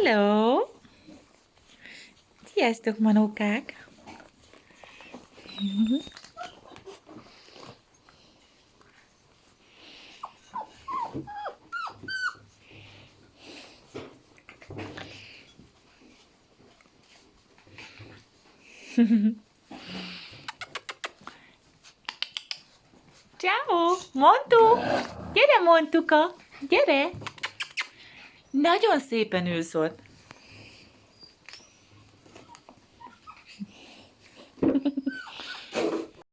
Hello! Sziasztok, manókák! Ciao! Montu! Gyere, Montuka! Gyere! Nagyon szépen ülsz ott.